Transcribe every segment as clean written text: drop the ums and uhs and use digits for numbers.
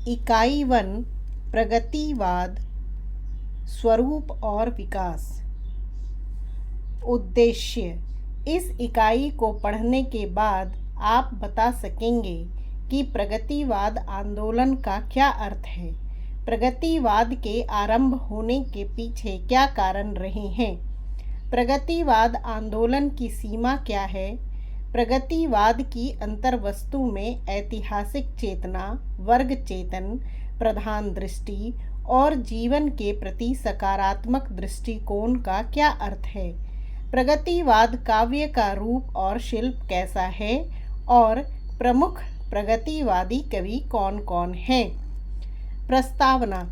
इकाई 1 प्रगतिवाद स्वरूप और विकास। उद्देश्य: इस इकाई को पढ़ने के बाद आप बता सकेंगे कि प्रगतिवाद आंदोलन का क्या अर्थ है, प्रगतिवाद के आरंभ होने के पीछे क्या कारण रहे हैं, प्रगतिवाद आंदोलन की सीमा क्या है, प्रगतिवाद की अंतर्वस्तु में ऐतिहासिक चेतना, वर्ग चेतन, प्रधान दृष्टि और जीवन के प्रति सकारात्मक दृष्टिकोण का क्या अर्थ है, प्रगतिवाद काव्य का रूप और शिल्प कैसा है और प्रमुख प्रगतिवादी कवि कौन कौन हैं। प्रस्तावना: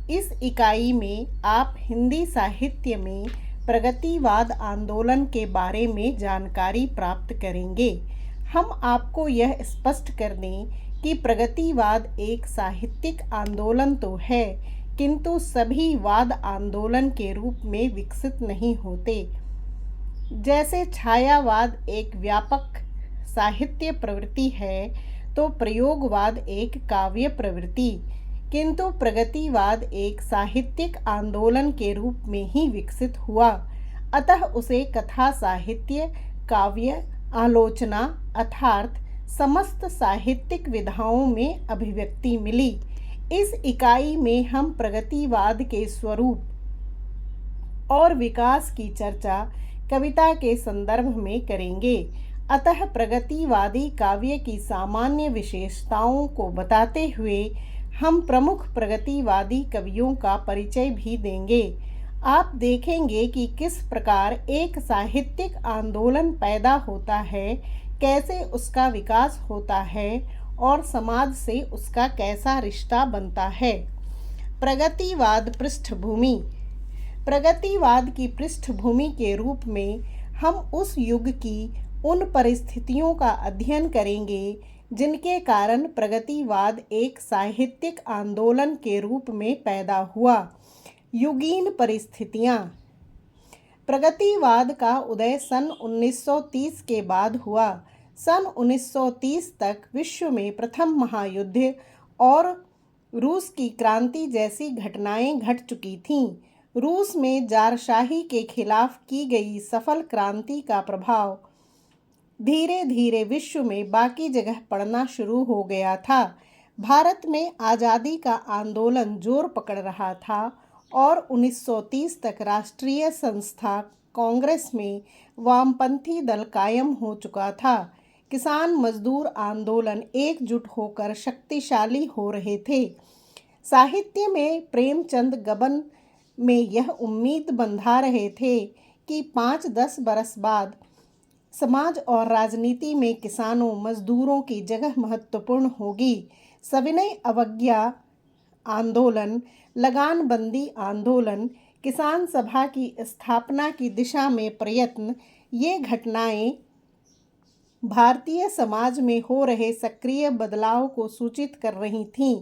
इस इकाई में आप हिंदी साहित्य में प्रगतिवाद आंदोलन के बारे में जानकारी प्राप्त करेंगे। हम आपको यह स्पष्ट कर दें कि प्रगतिवाद एक साहित्यिक आंदोलन तो है, किंतु सभी वाद आंदोलन के रूप में विकसित नहीं होते। जैसे छायावाद एक व्यापक साहित्य प्रवृत्ति है, तो प्रयोगवाद एक काव्य प्रवृत्ति, किंतु प्रगतिवाद एक साहित्यिक आंदोलन के रूप में ही विकसित हुआ। अतः उसे कथा साहित्य, काव्य, आलोचना अर्थात समस्त साहित्यिक विधाओं में अभिव्यक्ति मिली। इस इकाई में हम प्रगतिवाद के स्वरूप और विकास की चर्चा कविता के संदर्भ में करेंगे। अतः प्रगतिवादी काव्य की सामान्य विशेषताओं को बताते हुए हम प्रमुख प्रगतिवादी कवियों का परिचय भी देंगे। आप देखेंगे कि किस प्रकार एक साहित्यिक आंदोलन पैदा होता है, कैसे उसका विकास होता है और समाज से उसका कैसा रिश्ता बनता है। प्रगतिवाद पृष्ठभूमि: प्रगतिवाद की पृष्ठभूमि के रूप में हम उस युग की उन परिस्थितियों का अध्ययन करेंगे जिनके कारण प्रगतिवाद एक साहित्यिक आंदोलन के रूप में पैदा हुआ। युगीन परिस्थितियाँ: प्रगतिवाद का उदय सन 1930 के बाद हुआ। सन 1930 तक विश्व में प्रथम महायुद्ध और रूस की क्रांति जैसी घटनाएं घट चुकी थीं। रूस में जारशाही के खिलाफ की गई सफल क्रांति का प्रभाव धीरे धीरे विश्व में बाकी जगह पड़ना शुरू हो गया था। भारत में आज़ादी का आंदोलन जोर पकड़ रहा था और 1930 तक राष्ट्रीय संस्था कांग्रेस में वामपंथी दल कायम हो चुका था। किसान मजदूर आंदोलन एकजुट होकर शक्तिशाली हो रहे थे। साहित्य में प्रेमचंद गबन में यह उम्मीद बंधा रहे थे कि 5-10 बरस बाद समाज और राजनीति में किसानों मजदूरों की जगह महत्वपूर्ण होगी। सविनय अवज्ञा आंदोलन, लगानबंदी आंदोलन, किसान सभा की स्थापना की दिशा में प्रयत्न, ये घटनाएं भारतीय समाज में हो रहे सक्रिय बदलाव को सूचित कर रही थीं।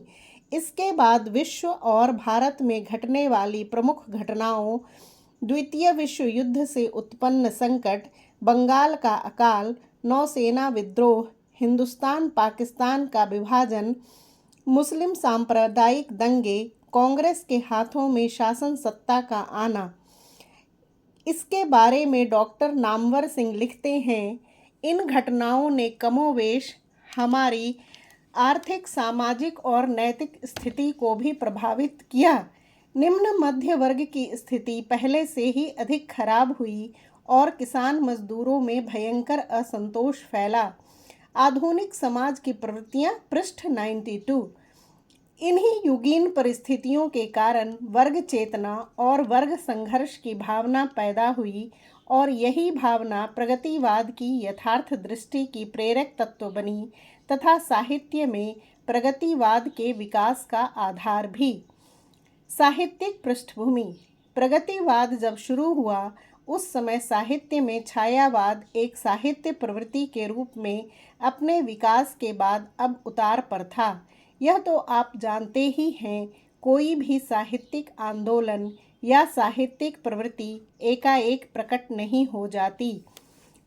इसके बाद विश्व और भारत में घटने वाली प्रमुख घटनाओं, द्वितीय विश्व युद्ध से उत्पन्न संकट, बंगाल का अकाल, नौसेना विद्रोह, हिंदुस्तान पाकिस्तान का विभाजन, मुस्लिम सांप्रदायिक दंगे, कांग्रेस के हाथों में शासन सत्ता का आना। इसके बारे में डॉक्टर नामवर सिंह लिखते हैं, इन घटनाओं ने कमोवेश हमारी आर्थिक, सामाजिक और नैतिक स्थिति को भी प्रभावित किया। निम्न मध्य वर्ग की स्थिति पहले से ही अधिक खराब हुई और किसान मजदूरों में भयंकर असंतोष फैला। आधुनिक समाज की प्रवृत्तियां, पृष्ठ 92। इन्हीं युगीन परिस्थितियों के कारण वर्ग चेतना और वर्ग संघर्ष की भावना पैदा हुई और यही भावना प्रगतिवाद की यथार्थ दृष्टि की प्रेरक तत्व बनी तथा साहित्य में प्रगतिवाद के विकास का आधार भी। साहित्यिक पृष्ठभूमि: प्रगतिवाद जब शुरू हुआ उस समय साहित्य में छायावाद एक साहित्य प्रवृत्ति के रूप में अपने विकास के बाद अब उतार पर था। यह तो आप जानते ही हैं, कोई भी साहित्यिक आंदोलन या साहित्यिक प्रवृत्ति एकाएक प्रकट नहीं हो जाती।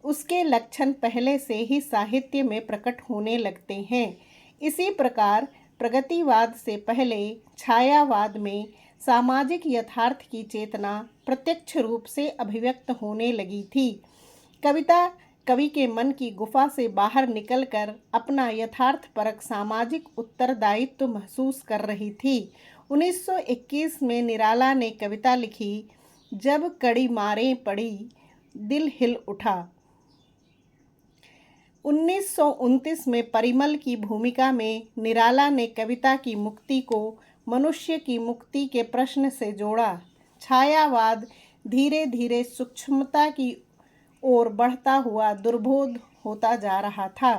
उसके लक्षण पहले से ही साहित्य में प्रकट होने लगते हैं। इसी प्रकार प्रगतिवाद से पहले छायावाद में सामाजिक यथार्थ की चेतना प्रत्यक्ष रूप से अभिव्यक्त होने लगी थी। कविता कवि के मन की गुफा से बाहर निकलकर अपना यथार्थपरक सामाजिक उत्तरदायित्व महसूस कर रही थी। 1921 में निराला ने कविता लिखी, जब कड़ी मारें पड़ी दिल हिल उठा। 1929 में परिमल की भूमिका में निराला ने कविता की मुक्ति को मनुष्य की मुक्ति के प्रश्न से जोड़ा। छायावाद धीरे धीरे सूक्ष्मता की ओर बढ़ता हुआ दुर्बोध होता जा रहा था।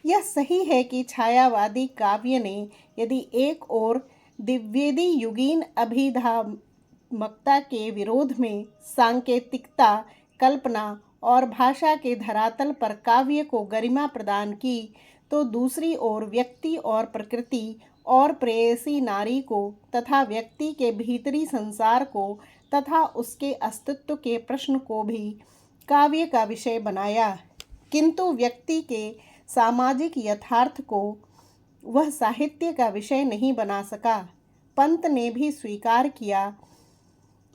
यह सही है कि छायावादी काव्य ने यदि एक ओर द्विवेदी युगीन अभिधामकता के विरोध में सांकेतिकता, कल्पना और भाषा के धरातल पर काव्य को गरिमा प्रदान की, तो दूसरी ओर व्यक्ति और प्रकृति और प्रेयसी नारी को तथा व्यक्ति के भीतरी संसार को तथा उसके अस्तित्व के प्रश्न को भी काव्य का विषय बनाया, किंतु व्यक्ति के सामाजिक यथार्थ को वह साहित्य का विषय नहीं बना सका। पंत ने भी स्वीकार किया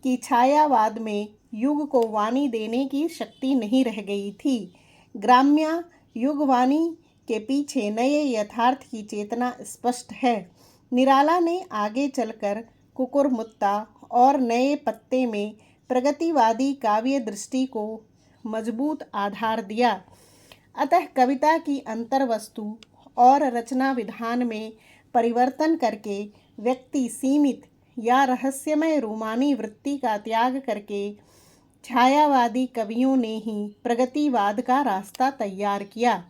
कि छायावाद में युग को वाणी देने की शक्ति नहीं रह गई थी। ग्राम्य युगवाणी के पीछे नए यथार्थ की चेतना स्पष्ट है। निराला ने आगे चलकर कुकुरमुत्ता और नए पत्ते में प्रगतिवादी काव्य दृष्टि को मजबूत आधार दिया। अतः कविता की अंतर्वस्तु और रचना विधान में परिवर्तन करके व्यक्ति सीमित या रहस्यमय रूमानी वृत्ति का त्याग करके छायावादी कवियों ने ही प्रगतिवाद का रास्ता तैयार किया।